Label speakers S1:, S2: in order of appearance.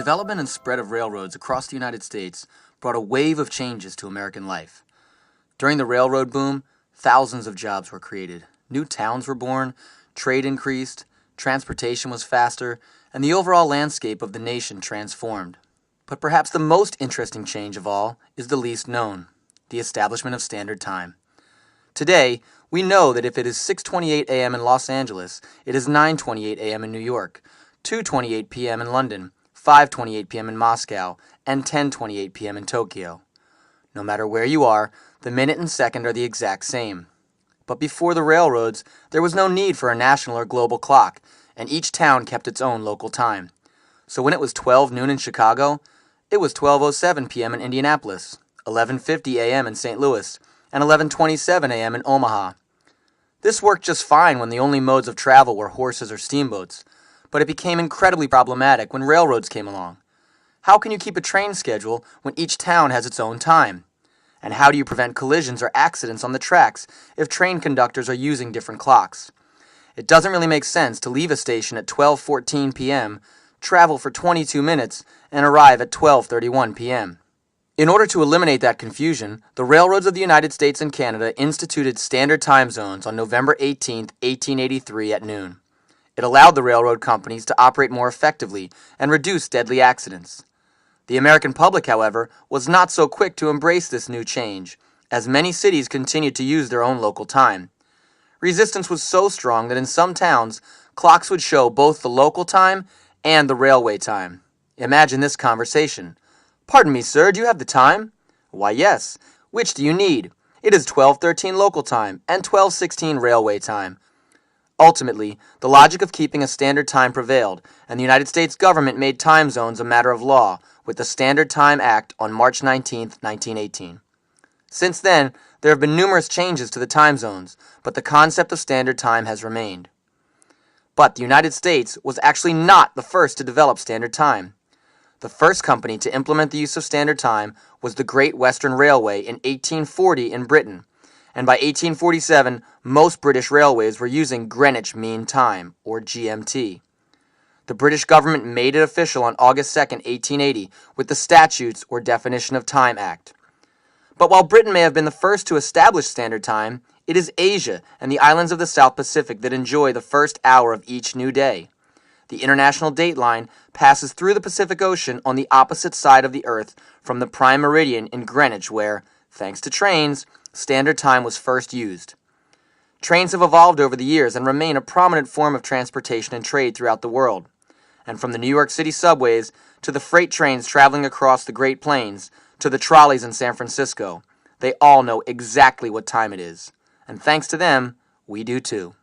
S1: development and spread of railroads across the United States brought a wave of changes to American life. During the railroad boom, thousands of jobs were created, new towns were born, trade increased, transportation was faster, and the overall landscape of the nation transformed. But perhaps the most interesting change of all is the least known, the establishment of Standard Time. Today, we know that if it is 6:28 a.m. in Los Angeles, it is 9:28 a.m. in New York, 2:28 p.m. in London, 5:28 p.m. in Moscow, and 10:28 p.m. in Tokyo. No matter where you are, the minute and second are the exact same. But before the railroads, there was no need for a national or global clock, and each town kept its own local time. So when it was 12 noon in Chicago, it was 12:07 p.m. in Indianapolis, 11:50 a.m. in St. Louis, and 11:27 a.m. in Omaha. This worked just fine when the only modes of travel were horses or steamboats, but it became incredibly problematic when railroads came along. How can you keep a train schedule when each town has its own time? And how do you prevent collisions or accidents on the tracks if train conductors are using different clocks? It doesn't really make sense to leave a station at 12:14 p.m., travel for 22 minutes, and arrive at 12:31 p.m. In order to eliminate that confusion, the railroads of the United States and Canada instituted standard time zones on November 18, 1883 at noon. It allowed the railroad companies to operate more effectively and reduce deadly accidents. The American public, however, was not so quick to embrace this new change, as many cities continued to use their own local time. Resistance was so strong that in some towns, clocks would show both the local time and the railway time. Imagine this conversation. "Pardon me, sir, do you have the time?" "Why, yes. Which do you need?" "It is 12:13 local time and 12:16 railway time." Ultimately, the logic of keeping a standard time prevailed, and the United States government made time zones a matter of law with the Standard Time Act on March 19, 1918. Since then, there have been numerous changes to the time zones, but the concept of standard time has remained. But the United States was actually not the first to develop standard time. The first company to implement the use of standard time was the Great Western Railway in 1840 in Britain, and by 1847, most British railways were using Greenwich Mean Time, or GMT. The British government made it official on August 2, 1880, with the Statutes or Definition of Time Act. But while Britain may have been the first to establish standard time, it is Asia and the islands of the South Pacific that enjoy the first hour of each new day. The international dateline passes through the Pacific Ocean on the opposite side of the Earth from the prime meridian in Greenwich where, thanks to trains, standard time was first used. Trains have evolved over the years and remain a prominent form of transportation and trade throughout the world. And from the New York City subways to the freight trains traveling across the Great Plains to the trolleys in San Francisco, they all know exactly what time it is. And thanks to them, we do too.